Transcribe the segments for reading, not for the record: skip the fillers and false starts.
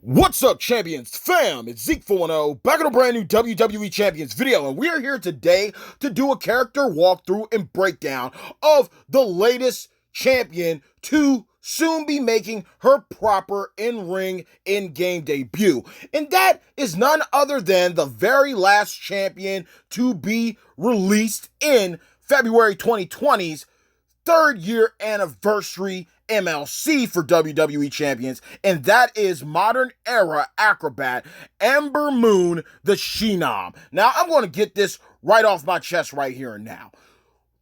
What's up, champions fam? It's Zeke410 back in a brand new WWE Champions video, and we are here today to do a character walkthrough and breakdown of the latest champion to soon be making her proper in-ring, in-game debut. And that is none other than the very last champion to be released in February 2020's third year anniversary MLC for WWE Champions, and that is modern era acrobat Ember Moon, the Phenom. Now, I'm going to get this right off my chest right here and now.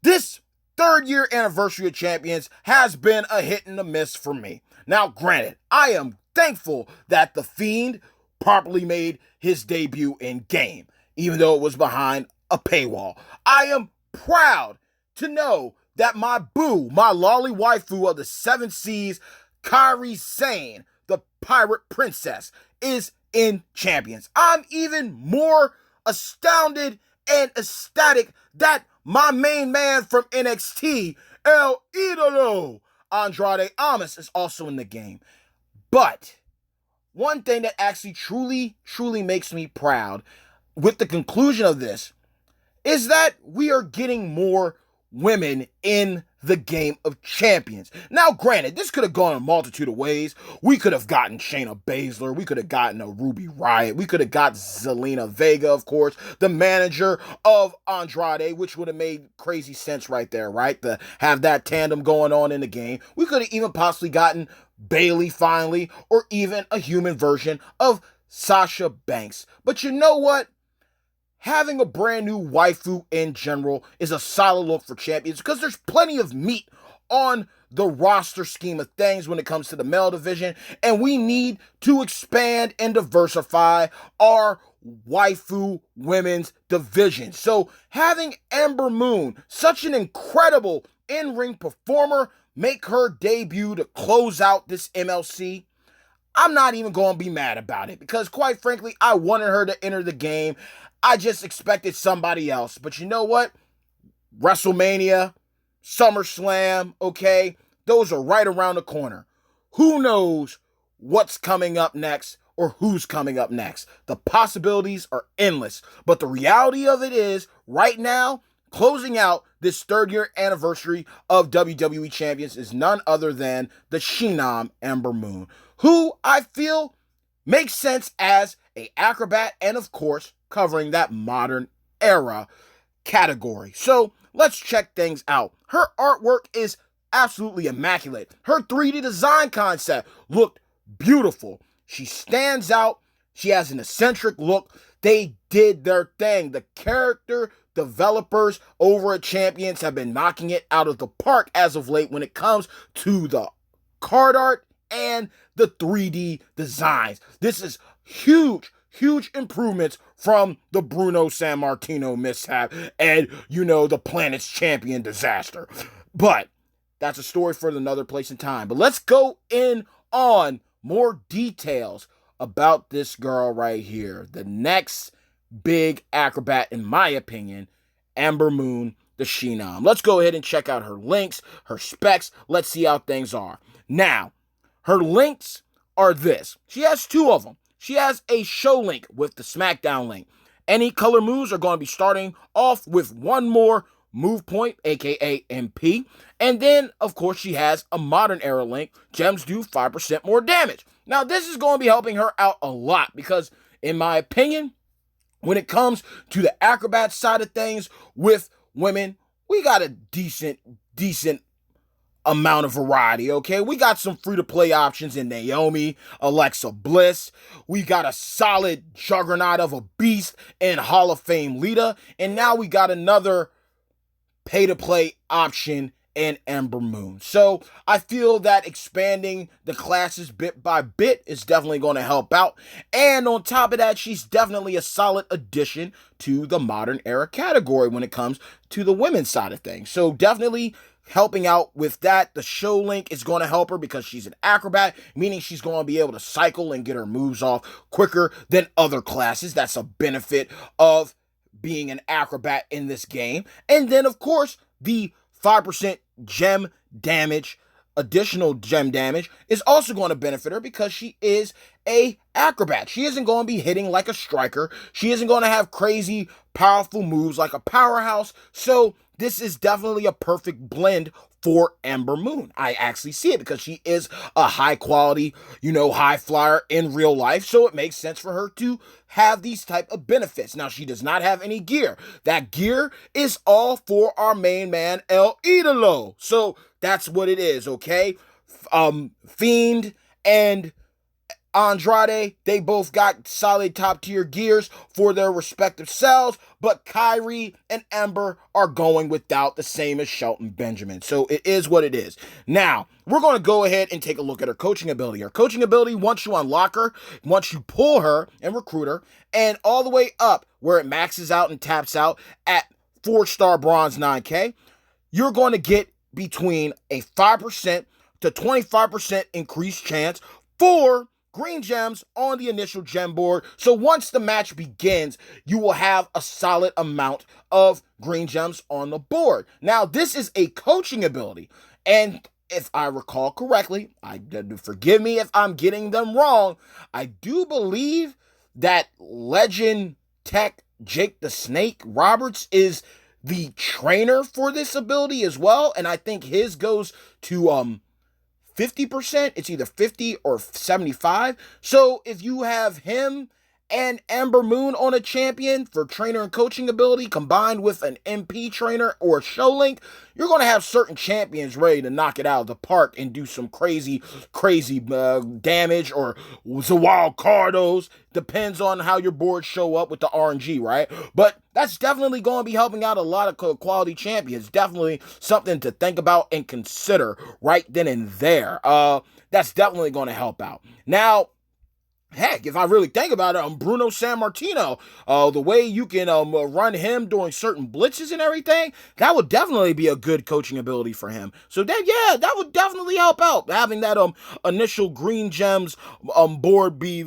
This third year anniversary of Champions has been a hit and a miss for me. Now, granted, I am thankful that The Fiend properly made his debut in game, even though it was behind a paywall. I am proud to know that my boo, my lolly waifu of the seven seas, Kairi Sane, the pirate princess, is in Champions. I'm even more astounded and ecstatic that my main man from NXT, El Idolo, Andrade Almas, is also in the game. But one thing that actually truly makes me proud with the conclusion of this is that we are getting more women in the game of Champions. Now, granted, this could have gone a multitude of ways. We could have gotten Shayna Baszler. We could have gotten a Ruby Riott. We could have got Zelina Vega, of course, the manager of Andrade, which would have made crazy sense right there, right? To have that tandem going on in the game. We could have even possibly gotten Bayley finally, or even a human version of Sasha Banks. But you know what? Having a brand new waifu in general is a solid look for Champions because there's plenty of meat on the roster scheme of things when it comes to the male division, and we need to expand and diversify our waifu women's division. So having Ember Moon, such an incredible in-ring performer, make her debut to close out this MLC, I'm not even going to be mad about it because, quite frankly, I wanted her to enter the game. I just expected somebody else. But you know what? WrestleMania, SummerSlam, okay? Those are right around the corner. Who knows what's coming up next or who's coming up next? The possibilities are endless. But the reality of it is, right now, closing out this third year anniversary of WWE Champions is none other than the Phenom Ember Moon, who I feel makes sense as a acrobat and, of course, covering that modern era category. So let's check things out. Her artwork is absolutely immaculate. Her 3D design concept looked beautiful. She stands out. She has an eccentric look. They did their thing. The character developers over at Champions have been knocking it out of the park as of late when it comes to the card art and the 3D designs. This is huge improvements from the Bruno Sammartino mishap and, the Planet's Champion disaster. But that's a story for another place and time. But let's go in on more details about this girl right here. The next big acrobat, in my opinion, Ember Moon, the Phenom. Let's go ahead and check out her links, her specs. Let's see how things are. Now, her links are this. She has two of them. She has a show link with the SmackDown link. Any color moves are going to be starting off with one more move point, aka MP. And then, of course, she has a modern era link. Gems do 5% more damage. Now, this is going to be helping her out a lot because, in my opinion, when it comes to the acrobat side of things with women, we got a decent amount of variety, okay? We got some free-to-play options in Naomi, Alexa Bliss. We got a solid juggernaut of a beast in Hall of Fame Lita. And now we got another pay-to-play option in Ember Moon. So I feel that expanding the classes bit by bit is definitely going to help out. And on top of that, she's definitely a solid addition to the modern era category when it comes to the women's side of things. So definitely helping out with that. The show link is going to help her because she's an acrobat, meaning she's going to be able to cycle and get her moves off quicker than other classes. That's a benefit of being an acrobat in this game. And then, of course, the 5% gem damage, additional gem damage, is also going to benefit her because she is a acrobat. She isn't going to be hitting like a striker. She isn't going to have crazy powerful moves like a powerhouse. So this is definitely a perfect blend for Ember Moon. I actually see it because she is a high quality, high flyer in real life. So it makes sense for her to have these type of benefits. Now, she does not have any gear. That gear is all for our main man, El Idolo. So that's what it is, okay? Fiend and Andrade, they both got solid top tier gears for their respective selves, but Kyrie and Ember are going without, the same as Shelton Benjamin. So it is what it is. Now, we're going to go ahead and take a look at her coaching ability. Her coaching ability, once you unlock her, once you pull her and recruit her, and all the way up where it maxes out and taps out at 4-star bronze 9K, you're going to get between a 5% to 25% increased chance for green gems on the initial gem board. So once the match begins, you will have a solid amount of green gems on the board. Now, this is a coaching ability, and if I recall correctly, forgive me if I'm getting them wrong, I do believe that Legend Tech Jake the Snake Roberts is the trainer for this ability as well, and I think his goes to 50%. It's either 50 or 75. So if you have him and Ember Moon on a champion for trainer and coaching ability combined with an MP trainer or a show link, you're going to have certain champions ready to knock it out of the park and do some crazy damage, or Zawal Cardos. Depends on how your boards show up with the RNG, right? But that's definitely going to be helping out a lot of quality champions. Definitely something to think about and consider right then and there. That's definitely going to help out. Now, heck, if I really think about it, Bruno Sammartino, the way you can run him during certain blitzes and everything, that would definitely be a good coaching ability for him. So that would definitely help out, having that initial green gems board be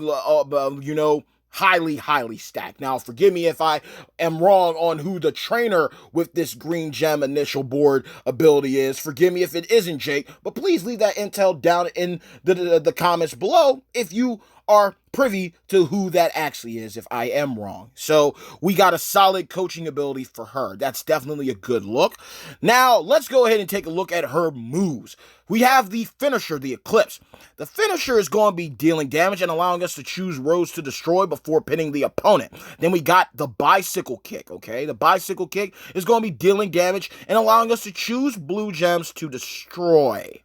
highly stacked. Now, forgive me if I am wrong on who the trainer with this green gem initial board ability is. Forgive me if it isn't Jake, but please leave that intel down in the comments below if you are privy to who that actually is, if I am wrong. So we got a solid coaching ability for her. That's definitely a good look. Now, let's go ahead and take a look at her moves. We have the finisher, the Eclipse. The finisher is going to be dealing damage and allowing us to choose rows to destroy before pinning the opponent. Then we got the bicycle kick, okay? The bicycle kick is going to be dealing damage and allowing us to choose blue gems to destroy.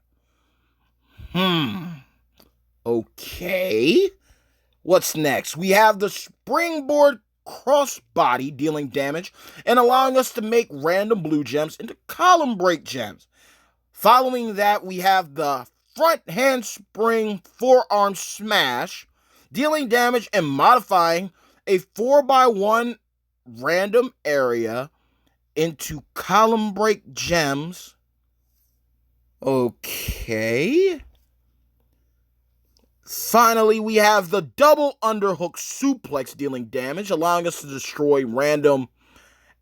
Okay. What's next? We have the springboard crossbody dealing damage and allowing us to make random blue gems into column break gems. Following that, we have the front handspring forearm smash, dealing damage and modifying a 4x1 random area into column break gems. Okay. Finally, we have the double underhook suplex dealing damage, allowing us to destroy random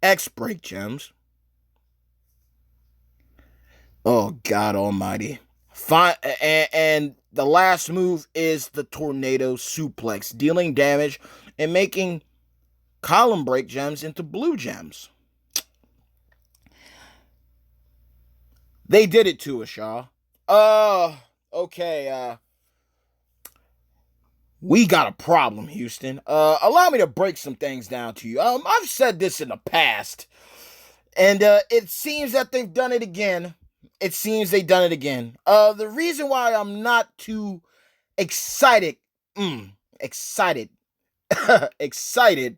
X break gems. Oh, God almighty. And the last move is the tornado suplex, dealing damage and making column break gems into blue gems. They did it to us, y'all. Okay, we got a problem, Houston. Allow me to break some things down to you. I've said this in the past, and it seems that they've done it again. The reason why I'm not too excited,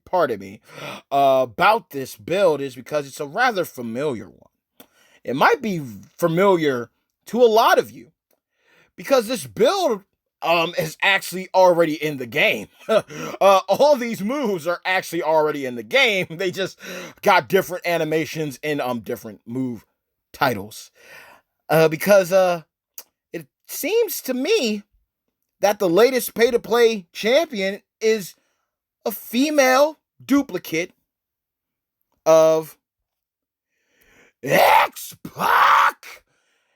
pardon me, about this build is because it's a rather familiar one. It might be familiar to a lot of you because this build is actually already in the game. All these moves are actually already in the game. They just got different animations in different move titles. Because it seems to me that the latest pay-to-play champion is a female duplicate of X-Pac.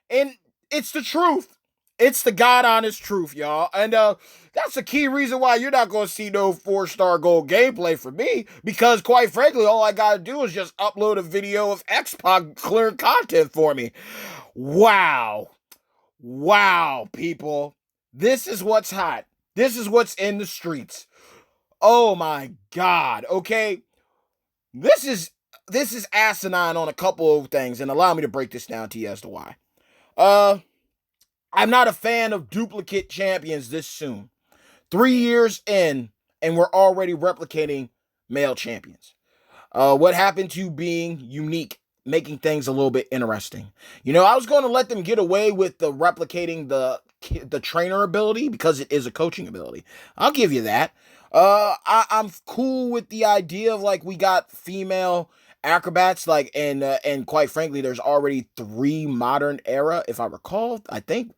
And it's the truth. It's the God honest truth, y'all. And that's the key reason why you're not going to see no 4-star gold gameplay from me. Because, quite frankly, all I got to do is just upload a video of X-Pac clearing content for me. Wow. Wow, people. This is what's hot. This is what's in the streets. Oh, my God. Okay? This is asinine on a couple of things. And allow me to break this down to you as to why. I'm not a fan of duplicate champions this soon. 3 years in, and we're already replicating male champions. What happened to being unique, making things a little bit interesting? You know, I was going to let them get away with the replicating the trainer ability because it is a coaching ability. I'll give you that. I'm cool with the idea of like we got female acrobats, like, and quite frankly, there's already 3 modern era. If I recall, I think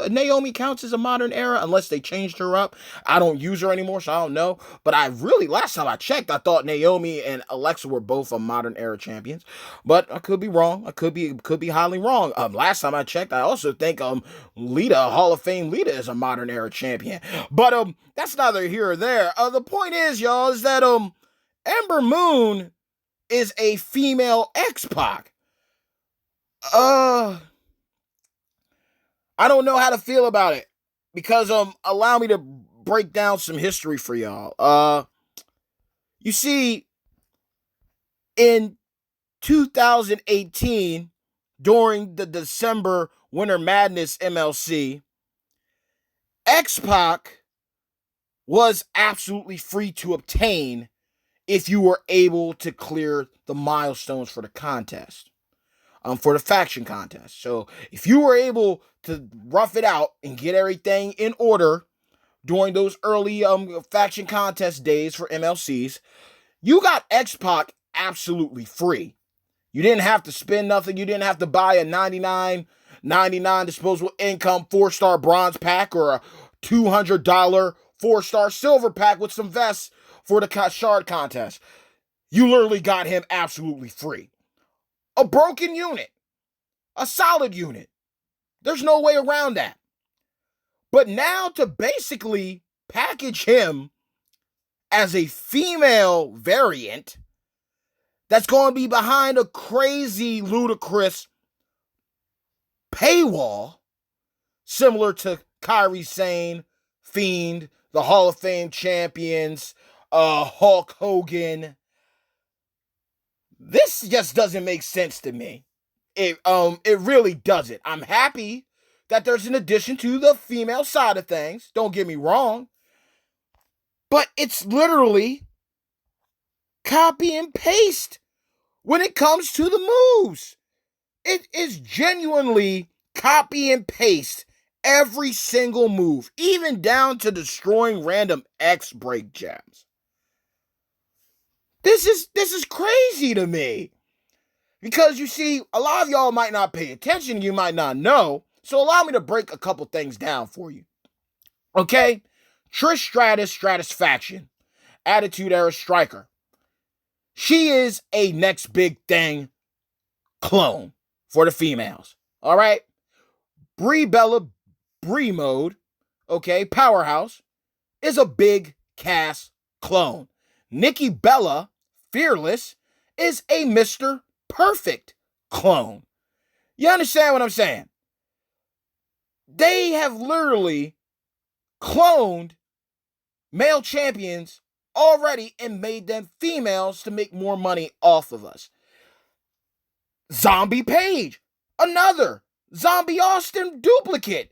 Naomi counts as a modern era unless they changed her up. I don't use her anymore, so I don't know. But I really, last time I checked, I thought Naomi and Alexa were both a modern era champions. But I could be wrong. I could be highly wrong. Last time I checked, I also think Lita, Hall of Fame Lita, is a modern era champion. But that's neither here or there. The point is, y'all, is that Ember Moon is a female X-Pac. I don't know how to feel about it because allow me to break down some history for y'all. You see, in 2018, during the December Winter Madness MLC, X-Pac was absolutely free to obtain if you were able to clear the milestones for the contest, for the faction contest. So if you were able to rough it out and get everything in order during those early faction contest days for MLCs, you got X-Pac absolutely free. You didn't have to spend nothing. You didn't have to buy a $99.99 disposable income 4-star bronze pack or a $200 4-star silver pack with some vests for the shard contest. You literally got him absolutely free. A broken unit. A solid unit. There's no way around that. But now to basically package him as a female variant that's going to be behind a crazy, ludicrous paywall, similar to Kairi Sane, Fiend, the Hall of Fame champions, Hulk Hogan. This just doesn't make sense to me. It really doesn't. I'm happy that there's an addition to the female side of things. Don't get me wrong. But it's literally copy and paste when it comes to the moves. It is genuinely copy and paste every single move, even down to destroying random X break jabs. This is crazy to me. Because you see, a lot of y'all might not pay attention, you might not know. So allow me to break a couple things down for you. Okay? Trish Stratus faction, Attitude Era Striker. She is a next big thing clone for the females. All right? Brie Bella, Brie Mode, okay, Powerhouse, is a big Cass clone. Nikki Bella, Fearless, is a Mr. Perfect clone. You understand what I'm saying? They have literally cloned male champions already and made them females to make more money off of us. Zombie Paige, another Zombie Austin duplicate.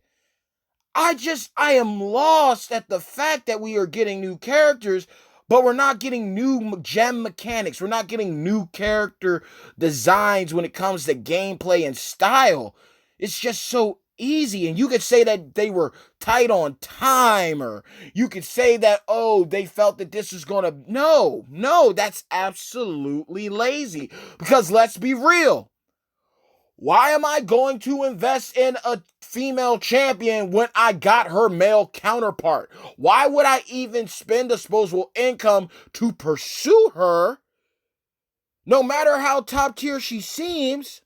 I am lost at the fact that we are getting new characters, but we're not getting new gem mechanics. We're not getting new character designs when it comes to gameplay and style. It's just so easy. And you could say that they were tight on time, or you could say that, oh, they felt that this was going to... No, that's absolutely lazy. Because let's be real. Why am I going to invest in a female champion when I got her male counterpart? Why would I even spend disposable income to pursue her, no matter how top tier she seems,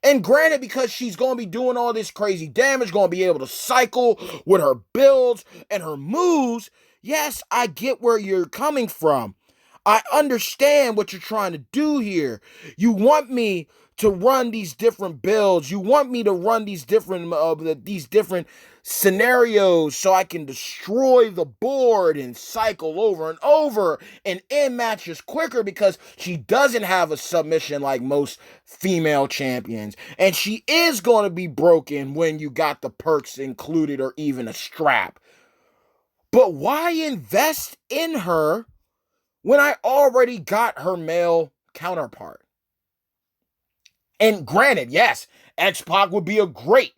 And granted, because she's going to be doing all this crazy damage, going to be able to cycle with her builds and her moves, yes, I get where you're coming from. I understand what you're trying to do here. You want me to run these different builds. You want me to run these different scenarios so I can destroy the board and cycle over and over and end matches quicker, because she doesn't have a submission like most female champions. And she is going to be broken when you got the perks included or even a strap. But why invest in her when I already got her male counterpart? And granted, yes, X-Pac would be a great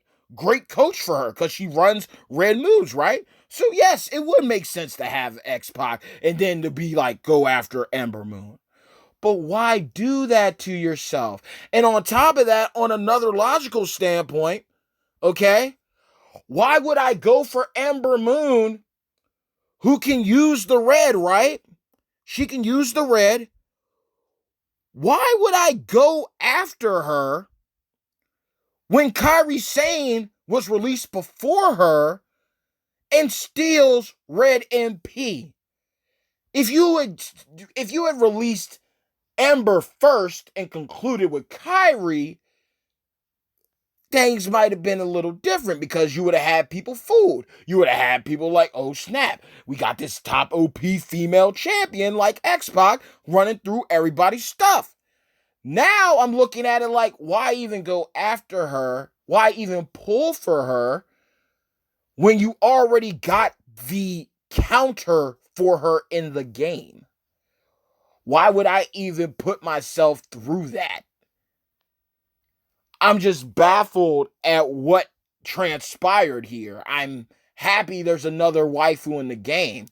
coach for her because she runs red moves, right? So yes, it would make sense to have X-Pac and then to be like, go after Ember Moon. But why do that to yourself? And on top of that, on another logical standpoint, okay, why would I go for Ember Moon, who can use the red, right? She can use the red. Why would I go after her when Kairi Sane was released before her and steals Red MP? If you had released Ember first and concluded with Kairi, things might have been a little different, because you would have had people fooled. You would have had people like, oh snap, we got this top OP female champion like X-Pac running through everybody's stuff. Now I'm looking at it like, why even go after her? Why even pull for her when you already got the counter for her in the game? Why would I even put myself through that? I'm just baffled at what transpired here. I'm happy there's another waifu in the game,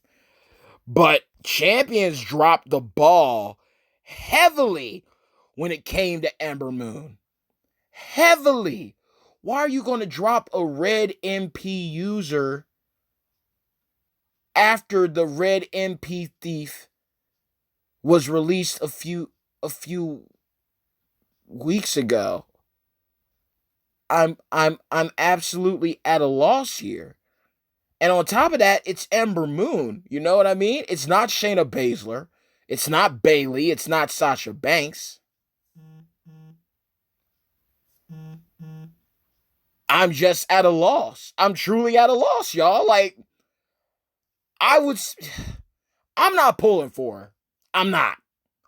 but Champions dropped the ball heavily when it came to Ember Moon. Heavily. Why are you going to drop a red MP user after the red MP thief was released a few weeks ago? I'm absolutely at a loss here. And on top of that, it's Ember Moon. You know what I mean? It's not Shayna Baszler. It's not Bayley. It's not Sasha Banks. I'm just at a loss. I'm truly at a loss, y'all. Like, I'm not pulling for her. I'm not.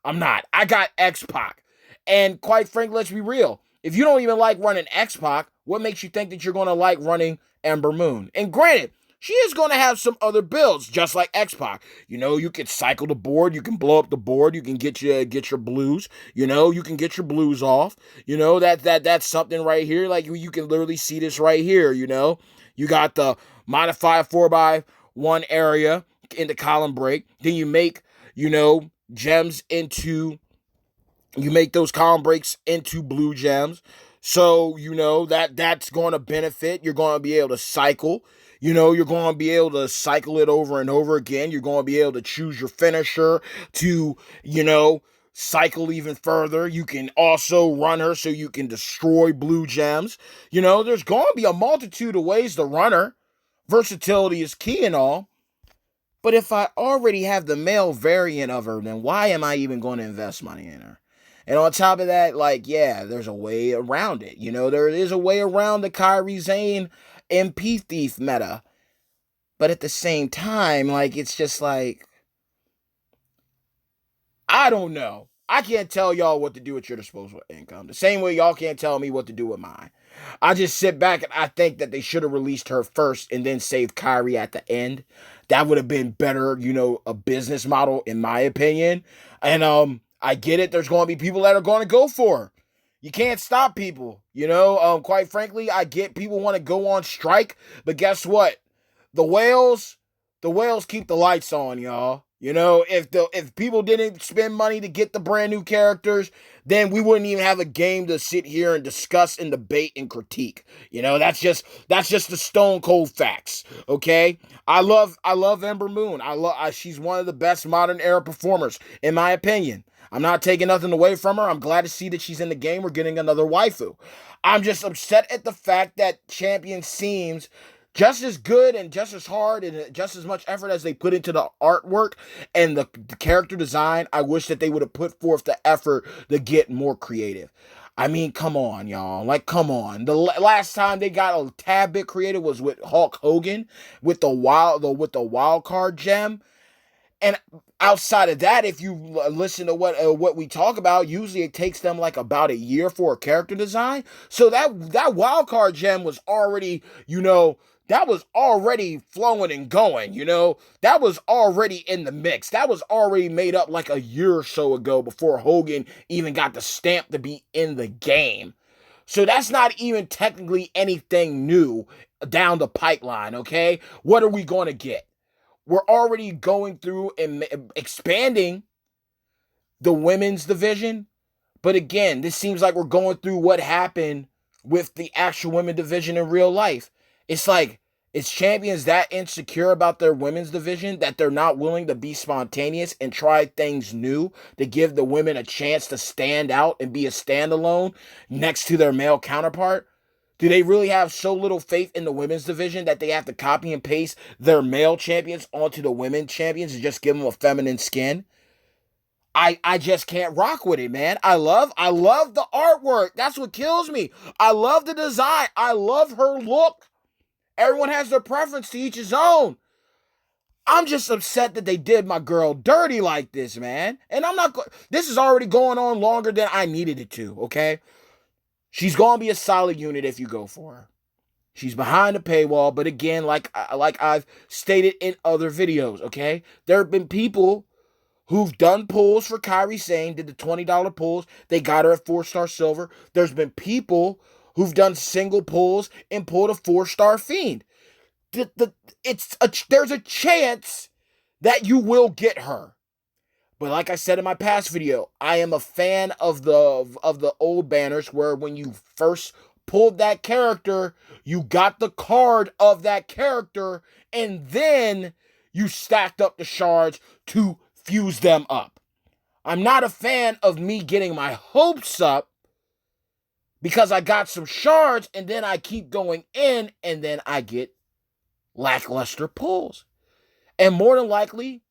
I got X-Pac. And quite frankly, let's be real. If you don't even like running X-Pac, what makes you think that you're going to like running Ember Moon? And granted, she is going to have some other builds, just like X-Pac. You know, you can cycle the board, you can blow up the board, you can get your blues. You know, you can get your blues off. You know, that's something right here. Like, you can literally see this right here. You know, you got the modified 4x1 area in the column break. Then you make, you know, gems into. You make those column breaks into blue gems. So, you know, that's going to benefit. You're going to be able to cycle. You know, you're going to be able to cycle it over and over again. You're going to be able to choose your finisher to, you know, cycle even further. You can also run her so you can destroy blue gems. You know, there's going to be a multitude of ways to run her. Versatility is key and all. But if I already have the male variant of her, then why am I even going to invest money in her? And on top of that, like, yeah, there's a way around it. You know, there is a way around the Kairi Sane MP thief meta. But at the same time, like, it's just like, I don't know. I can't tell y'all what to do with your disposable income. The same way y'all can't tell me what to do with mine. I just sit back and I think that they should have released her first and then saved Kairi at the end. That would have been better, you know, a business model, in my opinion. And I get it. There's going to be people that are going to go for her. You can't stop people, you know. Quite frankly, I get people want to go on strike, but guess what? The whales keep the lights on, y'all. You know, if people didn't spend money to get the brand new characters, then we wouldn't even have a game to sit here and discuss and debate and critique. You know, that's just the stone cold facts. Okay, I love Ember Moon. She's one of the best modern era performers in my opinion. I'm not taking nothing away from her. I'm glad to see that she's in the game. We're getting another waifu. I'm just upset at the fact that Champion seems just as good and just as hard and just as much effort as they put into the artwork and the character design. I wish that they would have put forth the effort to get more creative. I mean, come on, y'all. Like, come on. The last time they got a tad bit creative was with Hulk Hogan with the wild card gem. And outside of that, if you listen to what we talk about, usually it takes them like about a year for a character design. So that wild card gem was already, that was already flowing and going, that was already in the mix. That was already made up like a year or so ago before Hogan even got the stamp to be in the game. So that's not even technically anything new down the pipeline, okay? What are we going to get? We're already going through and expanding the women's division. But again, this seems like we're going through what happened with the actual women division in real life. It's like, is champions that insecure about their women's division that they're not willing to be spontaneous and try things new to give the women a chance to stand out and be a standalone next to their male counterpart? Do they really have so little faith in the women's division that they have to copy and paste their male champions onto the women champions and just give them a feminine skin? I just can't rock with it, man. I love the artwork. That's what kills me. I love the design. I love her look. Everyone has their preference, to each his own. I'm just upset that they did my girl dirty like this, man. And this is already going on longer than I needed it to, okay? She's going to be a solid unit if you go for her. She's behind the paywall, but again, like I've stated in other videos, okay? There have been people who've done pulls for Kairi Sane, did the $20 pulls. They got her at 4-star silver. There's been people who've done single pulls and pulled a 4-star Fiend. There's a chance that you will get her. But like I said in my past video, I am a fan of the old banners where when you first pulled that character, you got the card of that character, and then you stacked up the shards to fuse them up. I'm not a fan of me getting my hopes up because I got some shards and then I keep going in and then I get lackluster pulls. And more than likely,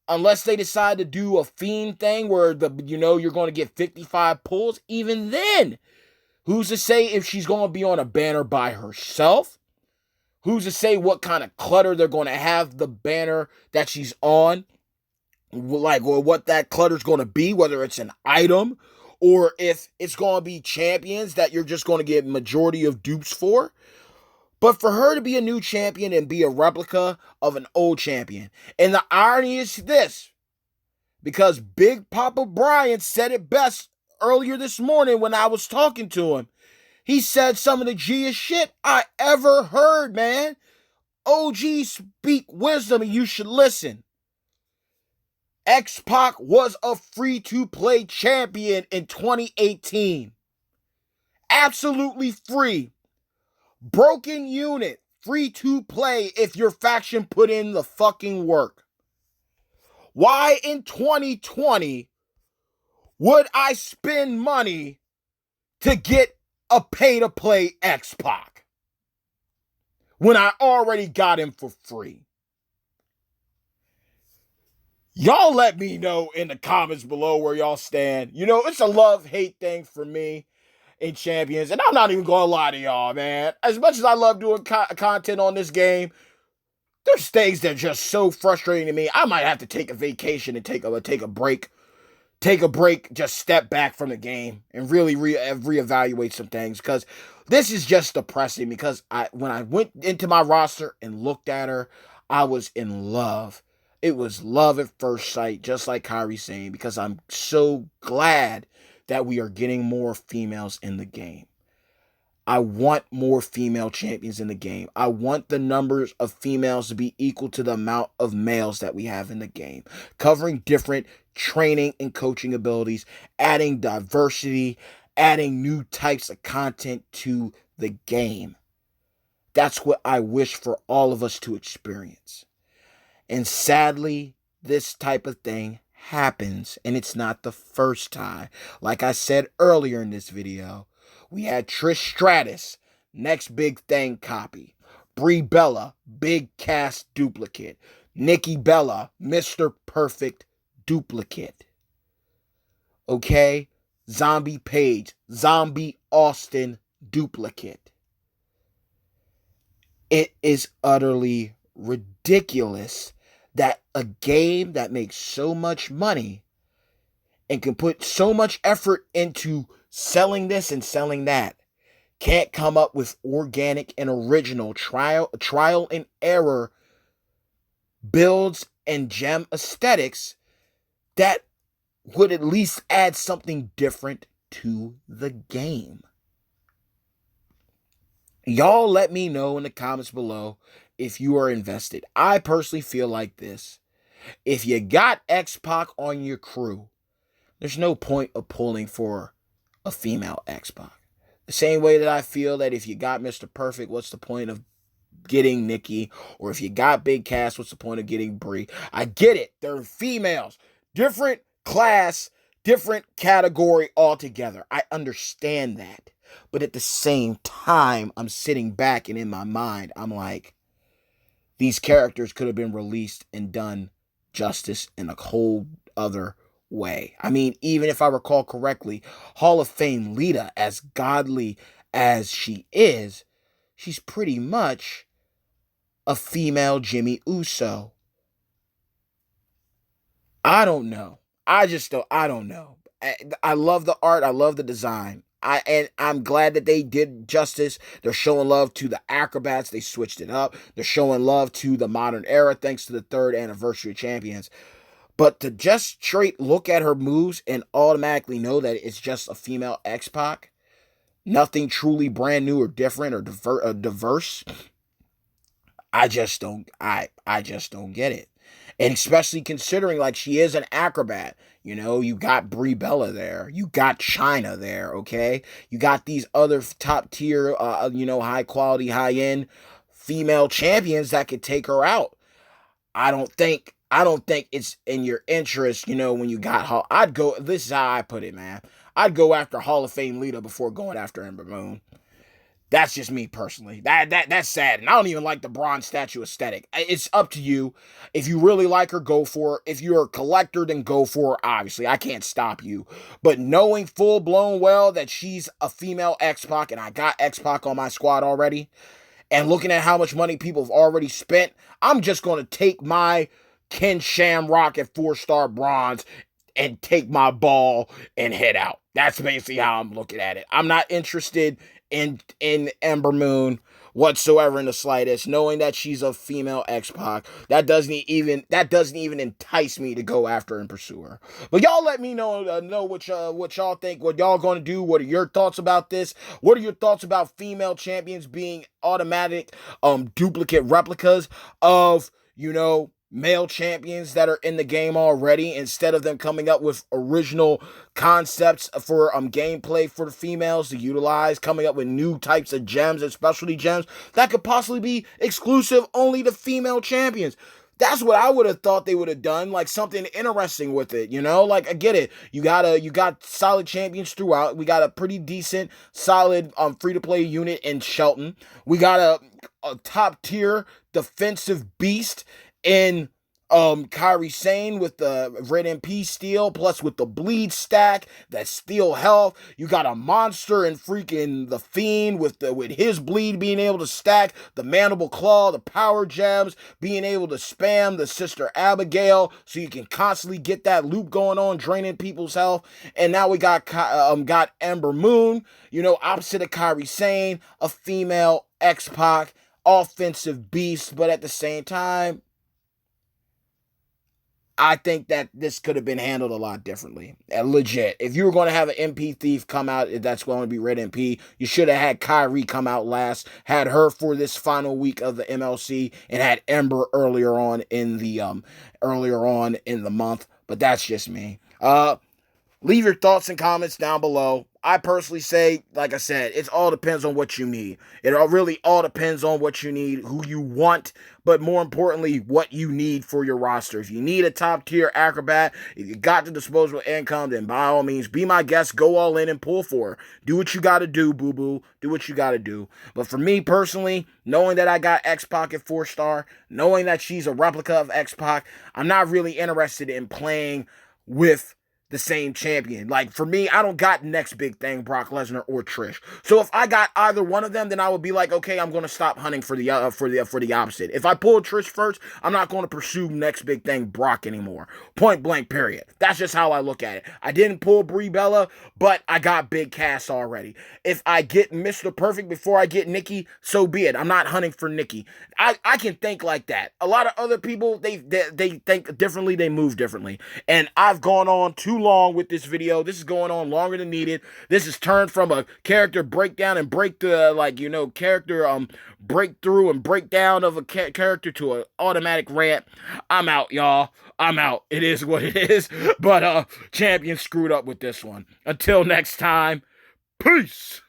unless they decide to do a Fiend thing where you're going to get 55 pulls, even then, who's to say if she's going to be on a banner by herself? Who's to say what kind of clutter they're going to have the banner that she's on? Like, or what that clutter's going to be, whether it's an item or if it's going to be champions that you're just going to get majority of dupes for. But for her to be a new champion and be a replica of an old champion. And the irony is this, because Big Papa Brian said it best earlier this morning when I was talking to him. He said some of the G-est shit I ever heard, man. OG speak wisdom and you should listen. X-Pac was a free-to-play champion in 2018. Absolutely free. Broken unit, free to play if your faction put in the fucking work. Why in 2020 would I spend money to get a pay-to-play X-Pac when I already got him for free? Y'all let me know in the comments below where y'all stand. It's a love-hate thing for me in Champions, and I'm not even gonna lie to y'all, man. As much as I love doing content on this game, there's things that are just so frustrating to me. I might have to take a vacation and take a break, just step back from the game and really reevaluate some things, because this is just depressing. Because when I went into my roster and looked at her, I was in love. It was love at first sight, just like Kairi Sane, because I'm so glad that we are getting more females in the game. I want more female champions in the game. I want the numbers of females to be equal to the amount of males that we have in the game, covering different training and coaching abilities, adding diversity, adding new types of content to the game. That's what I wish for all of us to experience. And sadly, this type of thing happens, and it's not the first time. Like I said earlier in this video, we had Trish Stratus, next big thing copy. Brie Bella, big cast duplicate. Nikki Bella, Mr. Perfect duplicate. Okay? Zombie Paige, Zombie Austin duplicate. It is utterly ridiculous that a game that makes so much money and can put so much effort into selling this and selling that can't come up with organic and original trial and error builds and gem aesthetics that would at least add something different to the game. Y'all let me know in the comments below if you are invested. I personally feel like this. If you got X-Pac on your crew, there's no point of pulling for a female X-Pac. The same way that I feel that if you got Mr. Perfect, what's the point of getting Nikki? Or if you got Big Cass, what's the point of getting Brie? I get it. They're females. Different class, different category altogether. I understand that. But at the same time, I'm sitting back and in my mind, I'm like, these characters could have been released and done justice in a whole other way. I mean, even if I recall correctly, Hall of Fame Lita, as godly as she is, she's pretty much a female Jimmy Uso. I don't know. I don't know. I love the art. I love the design. I'm glad that they did justice. They're showing love to the acrobats. They switched it up. They're showing love to the modern era thanks to the 3rd anniversary of Champions. But to just straight look at her moves and automatically know that it's just a female X-Pac, nothing truly brand new or different or diverse, I just don't get it. And especially considering like she is an acrobat. You know, you got Brie Bella there. You got China there, okay? You got these other top tier, high quality, high end female champions that could take her out. I don't think it's in your interest, when you got her. This is how I put it, man. I'd go after Hall of Fame Lita before going after Ember Moon. That's just me personally. That's sad. And I don't even like the bronze statue aesthetic. It's up to you. If you really like her, go for it. If you're a collector, then go for her. Obviously, I can't stop you. But knowing full blown well that she's a female X-Pac and I got X-Pac on my squad already, and looking at how much money people have already spent, I'm just going to take my Ken Shamrock at 4-star bronze and take my ball and head out. That's basically how I'm looking at it. I'm not interested in Ember Moon whatsoever in the slightest, knowing that she's a female X-Pac. That doesn't even entice me to go after and pursue her. But y'all let me know what y'all think, what y'all gonna do. What are your thoughts about this? What are your thoughts about female champions being automatic duplicate replicas of male champions that are in the game already, instead of them coming up with original concepts for gameplay for the females to utilize, coming up with new types of gems and specialty gems that could possibly be exclusive only to female champions. That's what I would have thought they would have done, like something interesting with it, Like I get it. You got solid champions throughout. We got a pretty decent, solid free-to-play unit in Shelton. We got a top-tier defensive beast in Kairi Sane with the Red MP steel, plus with the bleed stack, that steel health. You got a monster in freaking the Fiend with his bleed being able to stack, the Mandible Claw, the power gems, being able to spam the Sister Abigail, so you can constantly get that loop going on, draining people's health. And now we got Ember Moon, opposite of Kairi Sane, a female X-Pac, offensive beast, but at the same time, I think that this could have been handled a lot differently. Legit. If you were going to have an MP thief come out, if that's going to be Red MP, you should have had Kyrie come out last, had her for this final week of the MLC, and had Ember earlier on in the month. But that's just me. Leave your thoughts and comments down below. I personally say, like I said, it all depends on what you need. It really all depends on what you need, who you want, but more importantly, what you need for your roster. If you need a top tier acrobat, if you got the disposable income, then by all means, be my guest, go all in and pull for her. Do what you got to do, boo-boo. Do what you got to do. But for me personally, knowing that I got X-Pac at 4-star, knowing that she's a replica of X-Pac, I'm not really interested in playing with the same champion. Like, for me, I don't got next big thing, Brock Lesnar or Trish. So if I got either one of them, then I would be like, okay, I'm going to stop hunting for the opposite. If I pull Trish first, I'm not going to pursue next big thing, Brock, anymore. Point blank, period. That's just how I look at it. I didn't pull Brie Bella, but I got Big Cass already. If I get Mr. Perfect before I get Nikki, so be it. I'm not hunting for Nikki. I can think like that. A lot of other people, they think differently, they move differently. And I've gone on too long with this video. This is going on longer than needed. This is turned from a character breakdown and character breakthrough and breakdown of a character to an automatic rant. I'm out, y'all. I'm out. It is what it is. But champion screwed up with this one. Until next time, peace.